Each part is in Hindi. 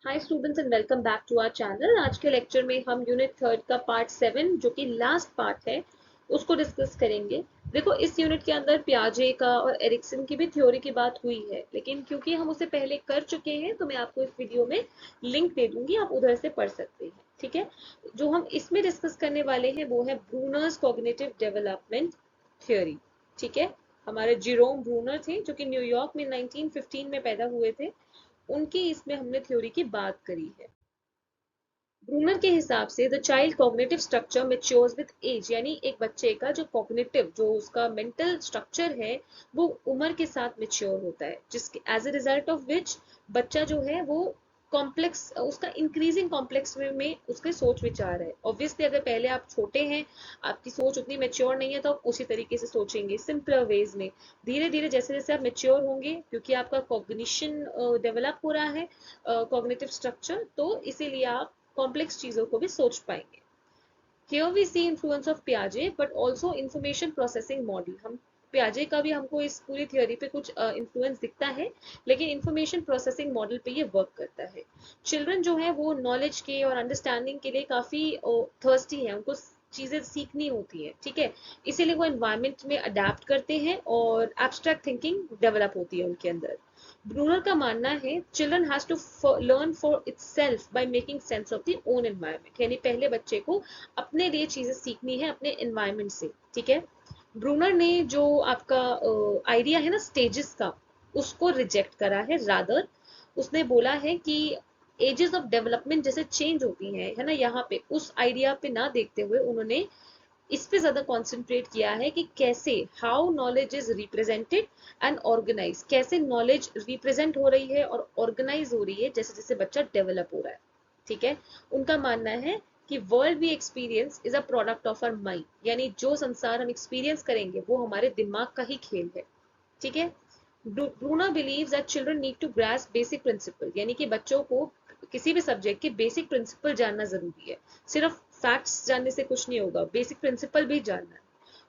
Hi students and welcome back to our channel. आज के लेक्चर में हम यूनिट थर्ड का पार्ट 7 जो कि लास्ट पार्ट है उसको डिस्कस करेंगे। देखो, इस यूनिट के अंदर पियाजे का और एरिक्सन की भी थ्योरी की बात हुई है, लेकिन क्योंकि हम उसे पहले कर चुके हैं तो मैं आपको इस वीडियो में लिंक दे दूंगी, आप उधर से पढ़ सकते हैं। ठीक है, जो हम इसमें डिस्कस करने वाले हैं वो है ब्रूनर्स कॉग्निटिव डेवलपमेंट थ्योरी। ठीक है, हमारे जेरोम ब्रूनर थे जो कि न्यूयॉर्क में 1915 में पैदा हुए थे। उनकी इसमें हमने थ्योरी की बात करी है। ब्रूनर के हिसाब से the child cognitive structure matures with age, यानी एक बच्चे का जो कॉग्निटिव, जो उसका मेंटल स्ट्रक्चर है, वो उम्र के साथ मैच्योर होता है, जिसके as a result of which बच्चा जो है वो कॉम्प्लेक्स, उसका इंक्रीजिंग कॉम्प्लेक्स में उसके सोच विचार है। ऑब्वियसली अगर पहले आप छोटे हैं, आपकी सोच उतनी मेच्योर नहीं है, तो आप उसी तरीके से सोचेंगे सिंपलर वेज में। धीरे धीरे जैसे जैसे आप मेच्योर होंगे, क्योंकि आपका कॉग्निशन डेवलप हो रहा है, कॉग्निटिव स्ट्रक्चर, तो इसीलिए आप कॉम्प्लेक्स चीजों को भी सोच पाएंगे। Here we see influence of पियाजे but also information processing model. हम पियाजे का भी हमको इस पूरी थ्योरी पे कुछ इन्फ्लुएंस दिखता है, लेकिन इंफॉर्मेशन प्रोसेसिंग मॉडल पे ये वर्क करता है। चिल्ड्रन जो है वो नॉलेज के और अंडरस्टैंडिंग के लिए काफी थर्स्टी है, उनको चीजें सीखनी होती है। ठीक है, इसीलिए वो एनवायरमेंट में अडेप्ट करते हैं और एब्स्ट्रैक्ट थिंकिंग डेवलप होती है उनके अंदर। ब्रूनर का मानना है children has to learn for itself by making sense of the own environment, यानी पहले बच्चे को अपने लिए चीजें सीखनी है अपने एनवायरमेंट से। ठीक है, ब्रूनर ने जो आपका आइडिया है ना स्टेजेस का, उसको रिजेक्ट करा है। रादर उसने बोला है कि एजेस ऑफ डेवलपमेंट जैसे चेंज होती हैं, है ना, यहाँ पे उस आइडिया पे ना देखते हुए उन्होंने इस पे ज्यादा कॉन्सेंट्रेट किया है कि कैसे, how knowledge is represented and organise, कैसे नॉलेज रिप्रेजेंट हो रही है और ऑर्गेनाइज हो रही है जैसे जैसे बच्चा डेवलप हो रहा है। ठीक है, उनका मानना है कि world we experience is a product of our mind, यानी जो संसार हम एक्सपीरियंस करेंगे वो हमारे दिमाग का ही खेल है। ठीक है, Bruno believes that children need to grasp basic principle, यानी कि बच्चों को किसी भी सब्जेक्ट के बेसिक प्रिंसिपल जानना जरूरी है। सिर्फ फैक्ट्स जानने से कुछ नहीं होगा, बेसिक प्रिंसिपल भी जानना है।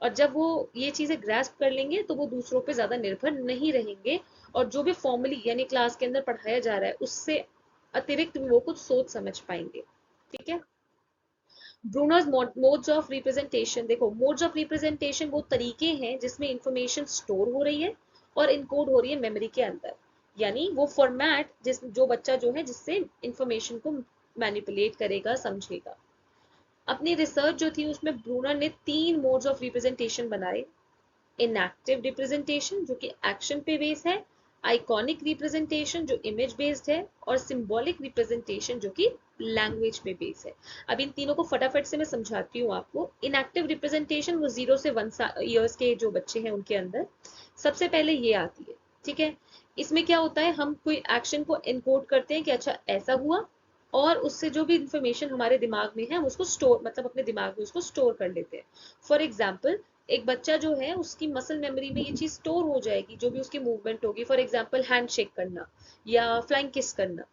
और जब वो ये चीजें ग्रास्प कर लेंगे तो वो दूसरों पे ज्यादा निर्भर नहीं रहेंगे, और जो भी फॉर्मली यानी क्लास के अंदर पढ़ाया जा रहा है उससे अतिरिक्त भी वो कुछ सोच समझ पाएंगे। ठीक है, ब्रूनर्स मोड्स ऑफ रिप्रेजेंटेशन। देखो, मोड्स ऑफ रिप्रेजेंटेशन वो तरीके हैं जिसमें इंफॉर्मेशन स्टोर हो रही है और इनकोड हो रही है मेमोरी के अंदर, यानी वो फॉर्मेट जिस जो बच्चा जो है जिससे इंफॉर्मेशन को मैनिपुलेट करेगा, समझेगा। अपनी रिसर्च जो थी उसमें ब्रूनर ने 3 मोड्स ऑफ रिप्रेजेंटेशन बनाए। इनएक्टिव रिप्रेजेंटेशन जो कि एक्शन पे बेस है, आइकॉनिक रिप्रेजेंटेशन जो इमेज बेस्ड है, और सिंबॉलिक रिप्रेजेंटेशन जो कि लैंग्वेज पे बेस है। अब इन तीनों को फटाफट से मैं समझाती हूँ आपको। इनएक्टिव रिप्रेजेंटेशन वो 0 से 1 ईयर्स के जो बच्चे हैं उनके अंदर सबसे पहले ये आती है। ठीक है, इसमें क्या होता है, हम कोई एक्शन को एनकोड करते हैं कि अच्छा ऐसा हुआ, और उससे जो भी इंफॉर्मेशन हमारे दिमाग में है हम उसको स्टोर, मतलब अपने दिमाग में उसको स्टोर कर लेते हैं। फॉर एग्जाम्पल, एक बच्चा जो है उसकी मसल मेमोरी में ये चीज स्टोर हो जाएगी, जो भी उसकी मूवमेंट होगी, फॉर एग्जाम्पल हैंड शेक करना या फ्लाइंग किस करना।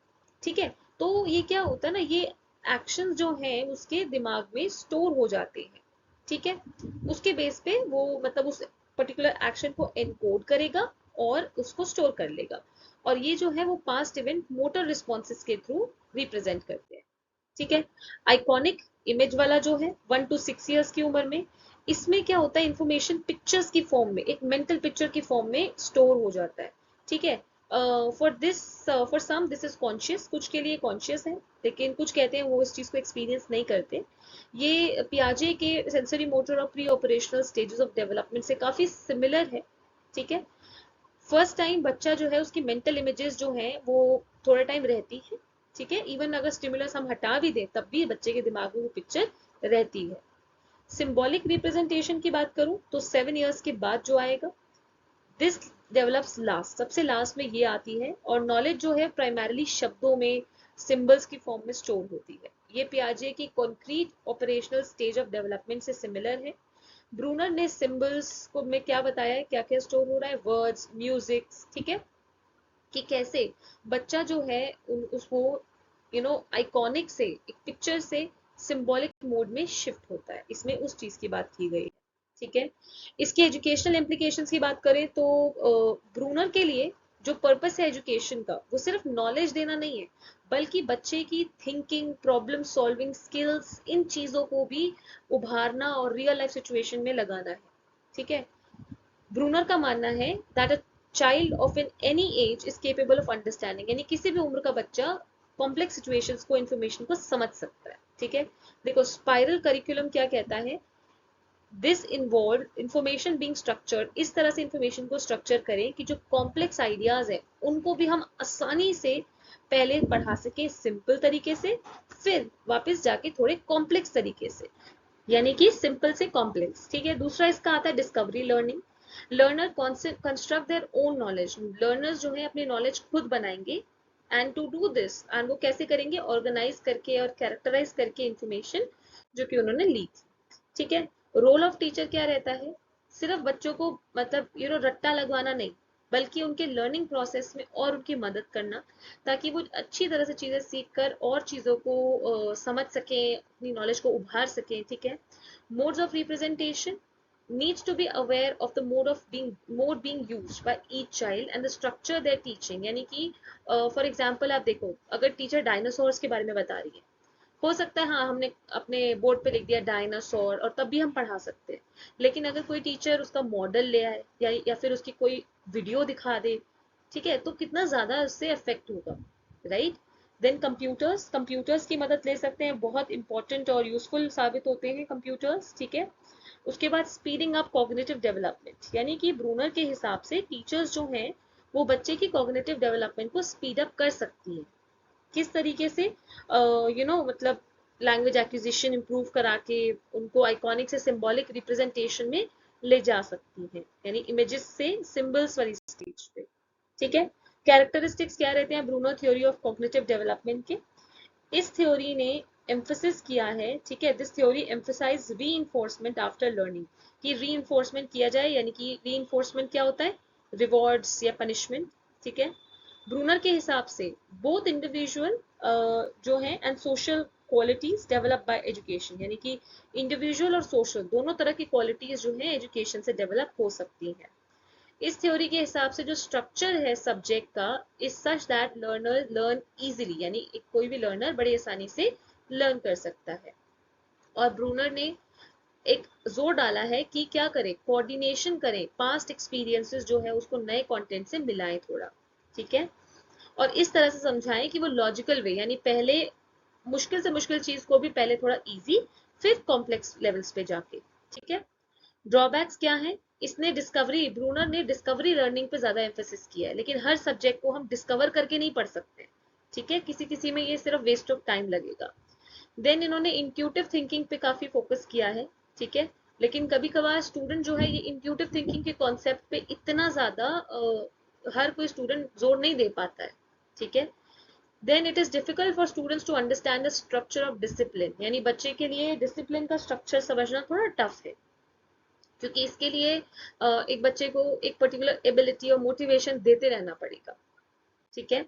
ठीक है, तो ये क्या होता है ना, ये एक्शन जो है उसके दिमाग में स्टोर हो जाते हैं। ठीक है, उसके बेस पे वो मतलब उस पर्टिकुलर एक्शन को एनकोड करेगा और उसको स्टोर कर लेगा, और ये जो है वो पास्ट इवेंट मोटर रिस्पॉन्सेस के थ्रू रिप्रेजेंट करते हैं। ठीक है, आइकॉनिक इमेज वाला जो है 1 to 6 ईयर्स की उम्र में, इसमें क्या होता है, इंफॉर्मेशन पिक्चर्स की फॉर्म में, एक मेंटल पिक्चर की फॉर्म में स्टोर हो जाता है। ठीक है, for some this is conscious, कुछ के लिए कॉन्शियस है, लेकिन कुछ कहते हैं वो इस चीज को एक्सपीरियंस नहीं करते। ये पियाजे के सेंसरी मोटर और pre operational stages of development से काफी सिमिलर है। ठीक है, फर्स्ट टाइम बच्चा जो है उसकी मेंटल इमेजेस जो है वो थोड़ा टाइम रहती है। ठीक है, इवन अगर स्टिमुलस हम हटा भी दें तब भी बच्चे के दिमाग में वो पिक्चर रहती है। सिंबॉलिक रिप्रेजेंटेशन की बात करूं तो 7 ईयर्स के बाद जो आएगा, दिस डेवलप्स लास्ट, सबसे लास्ट में ये आती है, और नॉलेज जो है प्राइमरली शब्दों में, सिंबल्स की फॉर्म में स्टोर होती है। ये पियाजे की concrete operational stage of development से सिमिलर है। ब्रूनर ने सिंबल्स को में क्या बताया है, क्या क्या स्टोर हो रहा है, वर्ड्स, म्यूजिक। ठीक है, कि कैसे बच्चा जो है उसको आइकॉनिक से, एक पिक्चर से सिंबॉलिक मोड में शिफ्ट होता है, इसमें उस चीज की बात की गई है। ठीक है, इसकी एजुकेशनल इम्प्लीकेशंस की बात करें तो ब्रूनर के लिए जो पर्पस है एजुकेशन का वो सिर्फ नॉलेज देना नहीं है, बल्कि बच्चे की थिंकिंग, प्रॉब्लम सॉल्विंग स्किल्स, इन चीजों को भी उभारना और रियल लाइफ सिचुएशन में लगाना है। ठीक है। ब्रूनर का मानना है that a child of in any as is capable of understanding, यानी किसी भी उम्र का बच्चा कॉम्प्लेक्स सिचुएशंस को, इंफॉर्मेशन को समझ सकता है। ठीक है। देखो स्पाइरल करिकुलम क्या कहता है, this involve information being structured, इस तरह से इंफॉर्मेशन को स्ट्रक्चर करें कि जो कॉम्प्लेक्स आइडियाज है उनको भी हम आसानी से पहले पढ़ा सके सिंपल तरीके से, फिर वापस जाके थोड़े कॉम्प्लेक्स तरीके से, यानी कि सिंपल से कॉम्प्लेक्स। ठीक है। दूसरा इसका आता है discovery learning. Learner construct their own knowledge, learners जो है अपनी नॉलेज खुद बनाएंगे। And to do this, and वो कैसे करेंगे, ऑर्गेनाइज करके और कैरेक्टराइज करके इंफॉर्मेशन जो कि उन्होंने ली थी। ठीक है। रोल ऑफ टीचर क्या रहता है, सिर्फ बच्चों को मतलब रट्टा लगवाना नहीं, बल्कि उनके लर्निंग प्रोसेस में और उनकी मदद करना, ताकि वो अच्छी तरह से चीजें सीख कर और चीजों को समझ सकें, अपनी नॉलेज को उभार सकें। ठीक है। Modes of representation, needs to be aware of the mode being used by each child and the structure they're teaching, यानी कि फॉर एग्जाम्पल आप देखो, अगर टीचर डायनासोर्स के बारे में बता रही है, हो सकता है हाँ हमने अपने बोर्ड पे लिख दिया डायनासोर और तब भी हम पढ़ा सकते हैं, लेकिन अगर कोई टीचर उसका मॉडल ले आए या फिर उसकी कोई वीडियो दिखा दे, ठीक है, तो कितना ज्यादा उससे इफेक्ट होगा, राइट। देन कंप्यूटर्स की मदद ले सकते हैं, बहुत इंपॉर्टेंट और यूजफुल साबित होते हैं कंप्यूटर्स। ठीक है। उसके बाद स्पीडिंग अप कॉग्निटिव डेवलपमेंट, यानी कि ब्रूनर के हिसाब से टीचर्स जो हैं वो बच्चे की कॉग्निटिव डेवलपमेंट को स्पीड अप कर सकती है। किस तरीके से, मतलब लैंग्वेज एक्विजिशन इंप्रूव करा के उनको आइकॉनिक से सिंबॉलिक रिप्रेजेंटेशन में ले जा सकती है, यानी इमेजेस से सिंबल्स वाली स्टेज पे। ठीक है। कैरेक्टरिस्टिक्स क्या रहते हैं Bruno theory of cognitive development के, इस थ्योरी ने एम्फोसिस किया है, ठीक है, this theory emphasise reinforcement after learning, कि रीइंफोर्समेंट किया जाए, यानी कि रीइंफोर्समेंट क्या होता है, रिवॉर्ड्स या पनिशमेंट। ठीक है। ब्रूनर के हिसाब से बोथ इंडिविजुअल जो है and social qualities develop by education, यानी कि इंडिविजुअल और सोशल दोनों तरह की क्वालिटीज जो है एजुकेशन से डेवलप हो सकती हैं। इस थ्योरी के हिसाब से जो स्ट्रक्चर है सब्जेक्ट का is such that learner learn easily, यानी कोई भी लर्नर बड़ी आसानी से लर्न कर सकता है। और ब्रूनर ने एक जोर डाला है कि क्या करें, कोऑर्डिनेशन करें, पास्ट एक्सपीरियंसेस जो है उसको नए कंटेंट से मिलाएं थोड़ा। ठीक है। और इस तरह से समझाएं कि वो लॉजिकल वे, यानी पहले मुश्किल से मुश्किल चीज को भी पहले थोड़ा इजी, फिर कॉम्प्लेक्स लेवल्स पे जाके। ठीक है। ड्रॉबैक्स क्या है, इसने डिस्कवरी, ब्रूनर ने डिस्कवरी लर्निंग पे ज्यादा एम्फेसिस किया है, लेकिन हर सब्जेक्ट को हम डिस्कवर करके नहीं पढ़ सकते। ठीक है। किसी किसी में ये सिर्फ वेस्ट ऑफ टाइम लगेगा। देन इन्होंने इंट्यूटिव थिंकिंग पे काफी फोकस किया है। ठीक है। लेकिन कभी कभार स्टूडेंट जो है ये इंट्यूटिव थिंकिंग के कॉन्सेप्ट पे इतना ज्यादा हर कोई स्टूडेंट जोर नहीं दे पाता है। ठीक है। Then it is difficult for students to understand the structure of discipline, यानी बच्चे के लिए डिसिप्लिन का स्ट्रक्चर समझना थोड़ा टफ है, क्योंकि इसके लिए एक बच्चे को एक पर्टिकुलर एबिलिटी और मोटिवेशन देते रहना पड़ेगा। ठीक है।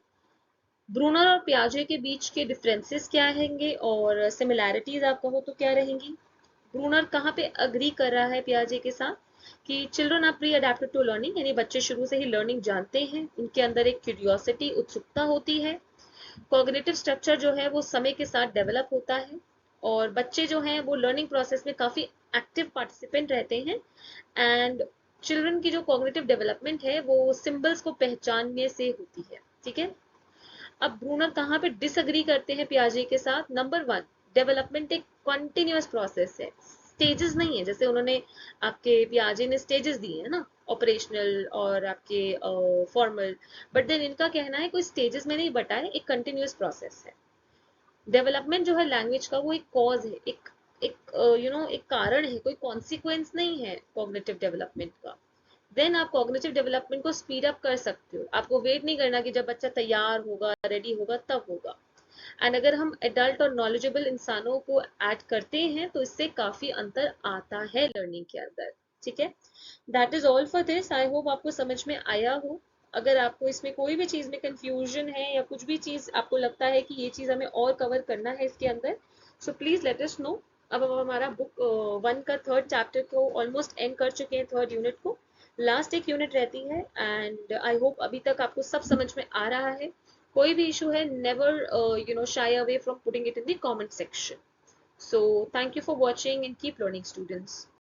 ब्रूनर और पियाजे के बीच के डिफरेंसेस क्या रहेंगे और सिमिलैरिटीज आप कहो तो क्या रहेंगी। ब्रूनर कहाँ पे अग्री कर रहा है पियाजे के साथ, कि children are pre adapted to learning, यानी बच्चे शुरू से ही लर्निंग जानते हैं, उनके अंदर एक क्यूरियोसिटी, उत्सुकता होती है। कॉग्निटिव स्ट्रक्चर जो है वो समय के साथ डेवलप होता है, और बच्चे जो हैं वो लर्निंग प्रोसेस में काफी एक्टिव पार्टिसिपेंट रहते हैं। एंड चिल्ड्रन की जो कॉग्निटिव डेवलपमेंट है वो सिंबल्स को पहचानने से होती है। ठीक है। अब ब्रूनर कहाँ पे डिसएग्री करते हैं पियाजे के साथ। नंबर वन, डेवलपमेंट एक कंटिन्यूअस प्रोसेस है, स्टेजेस नहीं है, जैसे उन्होंने आपके पियाजे ने स्टेजेस दिए हैं ना, ऑपरेशनल और आपके फॉर्मल, बट देन इनका कहना है कोई स्टेजेस में नहीं बटा है, एक कंटिन्यूअस प्रोसेस है। डेवलपमेंट जो है लैंग्वेज का वो एक कॉज है, एक एक एक कारण है, कोई कॉन्सिक्वेंस नहीं है कॉग्निटिव डेवलपमेंट का। देन आप कॉग्निटिव डेवलपमेंट को स्पीड अप कर सकते हो, आपको वेट नहीं करना कि जब बच्चा तैयार होगा, रेडी होगा, तब होगा। एंड अगर हम एडल्ट और नॉलेजेबल इंसानों को ऐड करते हैं तो इससे काफी अंतर आता है लर्निंग के अंदर। ठीक है। That is all for this, I hope आपको समझ में आया हो। अगर आपको इसमें कोई भी चीज में कंफ्यूजन है या कुछ भी चीज आपको लगता है कि ये चीज हमें और कवर करना है इसके अंदर, so please let us know. अब हम हमारा बुक वन का थर्ड चैप्टर को ऑलमोस्ट एंड कर चुके हैं, थर्ड यूनिट को। लास्ट एक यूनिट रहती है एंड आई होप अभी तक आपको सब समझ में आ रहा है। कोई भी इशू है, never shy away from putting it in the comment section. So thank you for watching and keep learning, students.